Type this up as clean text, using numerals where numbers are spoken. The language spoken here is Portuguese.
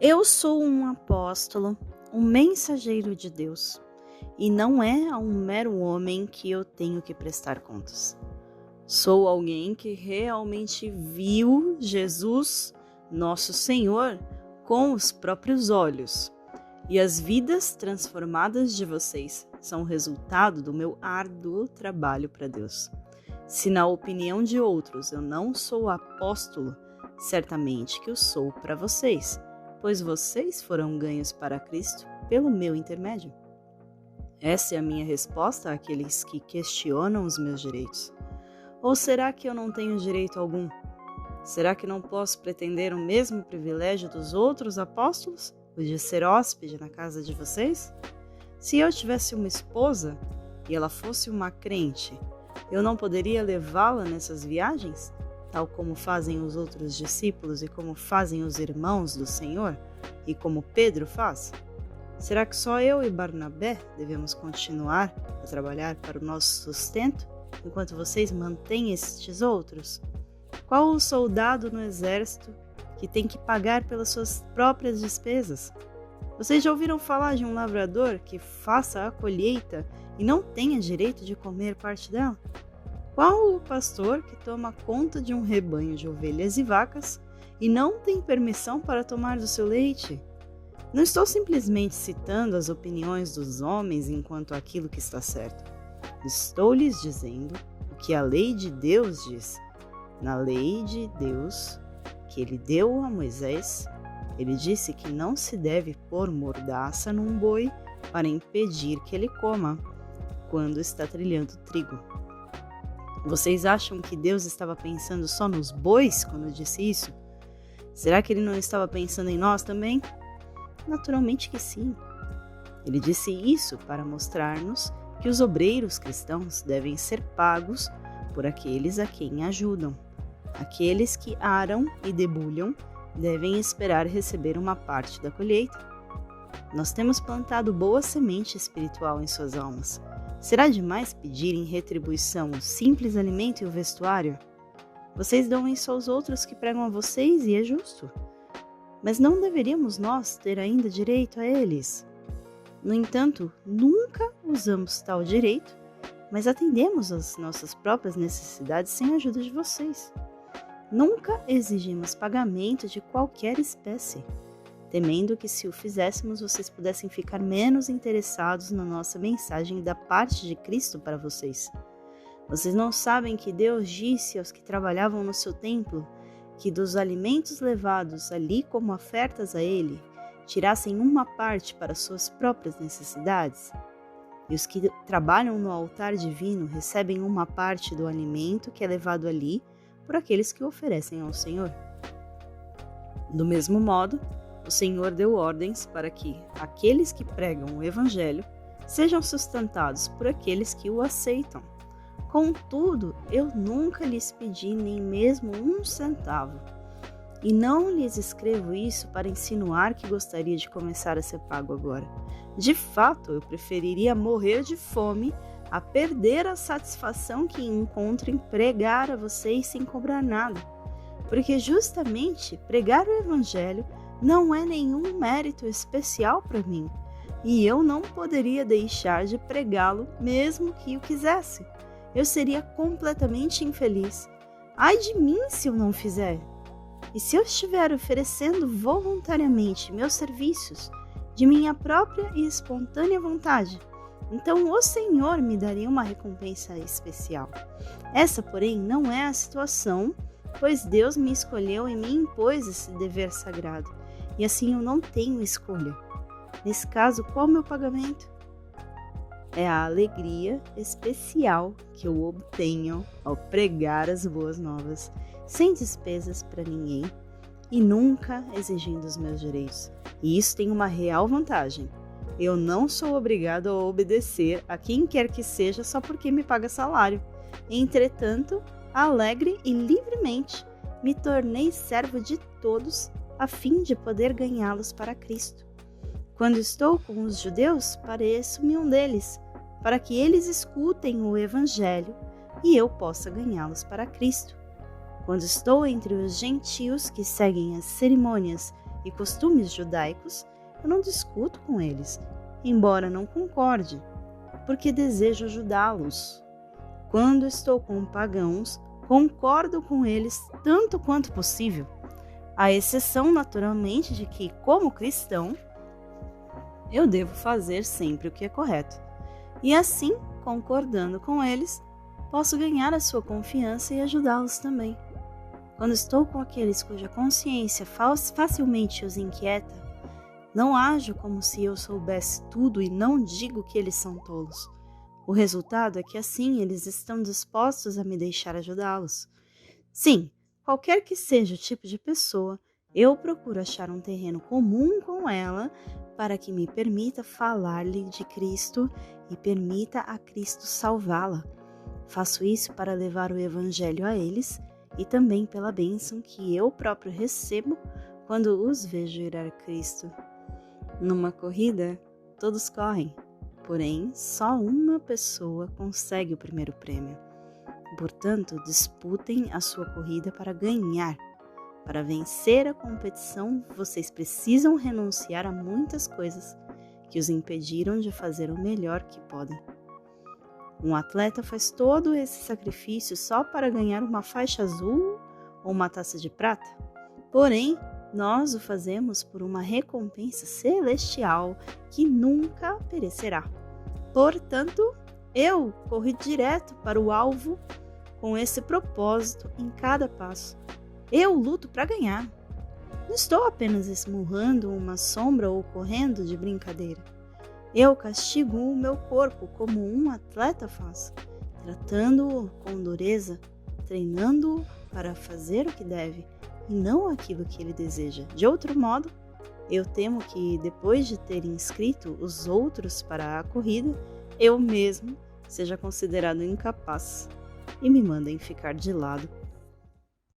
Eu sou um apóstolo, um mensageiro de Deus, e não é a um mero homem que eu tenho que prestar contas. Sou alguém que realmente viu Jesus, nosso Senhor, com os próprios olhos. E as vidas transformadas de vocês são resultado do meu árduo trabalho para Deus. Se na opinião de outros eu não sou apóstolo, certamente que eu sou para vocês, pois vocês foram ganhos para Cristo pelo meu intermédio. Essa é a minha resposta àqueles que questionam os meus direitos. Ou será que eu não tenho direito algum? Será que não posso pretender o mesmo privilégio dos outros apóstolos, o de ser hóspede na casa de vocês? Se eu tivesse uma esposa e ela fosse uma crente, eu não poderia levá-la nessas viagens? Tal como fazem os outros discípulos e como fazem os irmãos do Senhor, e como Pedro faz? Será que só eu e Barnabé devemos continuar a trabalhar para o nosso sustento, enquanto vocês mantêm estes outros? Qual o soldado no exército que tem que pagar pelas suas próprias despesas? Vocês já ouviram falar de um lavrador que faça a colheita e não tenha direito de comer parte dela? Qual o pastor que toma conta de um rebanho de ovelhas e vacas e não tem permissão para tomar do seu leite? Não estou simplesmente citando as opiniões dos homens enquanto aquilo que está certo. Estou lhes dizendo o que a lei de Deus diz. Na lei de Deus, que ele deu a Moisés, ele disse que não se deve pôr mordaça num boi para impedir que ele coma quando está trilhando trigo. Vocês acham que Deus estava pensando só nos bois quando disse isso? Será que ele não estava pensando em nós também? Naturalmente que sim. Ele disse isso para mostrar-nos que os obreiros cristãos devem ser pagos por aqueles a quem ajudam. Aqueles que aram e debulham devem esperar receber uma parte da colheita. Nós temos plantado boa semente espiritual em suas almas. Será demais pedir em retribuição o simples alimento e o vestuário? Vocês dão isso aos outros que pregam a vocês e é justo. Mas não deveríamos nós ter ainda direito a eles? No entanto, nunca usamos tal direito, mas atendemos às nossas próprias necessidades sem a ajuda de vocês. Nunca exigimos pagamento de qualquer espécie, temendo que se o fizéssemos vocês pudessem ficar menos interessados na nossa mensagem da parte de Cristo para vocês. Vocês não sabem que Deus disse aos que trabalhavam no seu templo que dos alimentos levados ali como ofertas a Ele, tirassem uma parte para suas próprias necessidades? E os que trabalham no altar divino recebem uma parte do alimento que é levado ali por aqueles que o oferecem ao Senhor. Do mesmo modo, o Senhor deu ordens para que aqueles que pregam o Evangelho sejam sustentados por aqueles que o aceitam. Contudo, eu nunca lhes pedi nem mesmo um centavo. E não lhes escrevo isso para insinuar que gostaria de começar a ser pago agora. De fato, eu preferiria morrer de fome a perder a satisfação que encontro em pregar a vocês sem cobrar nada. Porque justamente pregar o Evangelho não é nenhum mérito especial para mim, e eu não poderia deixar de pregá-lo mesmo que o quisesse. Eu seria completamente infeliz. Ai de mim se eu não fizer! E se eu estiver oferecendo voluntariamente meus serviços, de minha própria e espontânea vontade, então o Senhor me daria uma recompensa especial. Essa, porém, não é a situação, pois Deus me escolheu e me impôs esse dever sagrado, e assim eu não tenho escolha. Nesse caso, qual o meu pagamento? É a alegria especial que eu obtenho ao pregar as boas novas, sem despesas para ninguém e nunca exigindo os meus direitos. E isso tem uma real vantagem. Eu não sou obrigado a obedecer a quem quer que seja só porque me paga salário. Entretanto, alegre e livremente, me tornei servo de todos a fim de poder ganhá-los para Cristo. Quando estou com os judeus, pareço-me um deles, para que eles escutem o Evangelho e eu possa ganhá-los para Cristo. Quando estou entre os gentios que seguem as cerimônias e costumes judaicos, eu não discuto com eles, embora não concorde, porque desejo ajudá-los. Quando estou com pagãos, concordo com eles tanto quanto possível, à exceção, naturalmente, de que, como cristão, eu devo fazer sempre o que é correto. E assim, concordando com eles, posso ganhar a sua confiança e ajudá-los também. Quando estou com aqueles cuja consciência facilmente os inquieta, não ajo como se eu soubesse tudo e não digo que eles são tolos. O resultado é que assim eles estão dispostos a me deixar ajudá-los. Sim, qualquer que seja o tipo de pessoa, eu procuro achar um terreno comum com ela para que me permita falar-lhe de Cristo e permita a Cristo salvá-la. Faço isso para levar o Evangelho a eles e também pela bênção que eu próprio recebo quando os vejo ir a Cristo. Numa corrida, todos correm, porém só uma pessoa consegue o primeiro prêmio. Portanto, disputem a sua corrida para ganhar. Para vencer a competição, vocês precisam renunciar a muitas coisas que os impediram de fazer o melhor que podem. Um atleta faz todo esse sacrifício só para ganhar uma faixa azul ou uma taça de prata? Porém, nós o fazemos por uma recompensa celestial que nunca perecerá. Portanto, eu corri direto para o alvo com esse propósito em cada passo. Eu luto para ganhar. Não estou apenas esmurrando uma sombra ou correndo de brincadeira. Eu castigo o meu corpo como um atleta faz, tratando-o com dureza, treinando-o para fazer o que deve e não aquilo que ele deseja. De outro modo, eu temo que, depois de ter inscrito os outros para a corrida, eu mesmo seja considerado incapaz e me mandem ficar de lado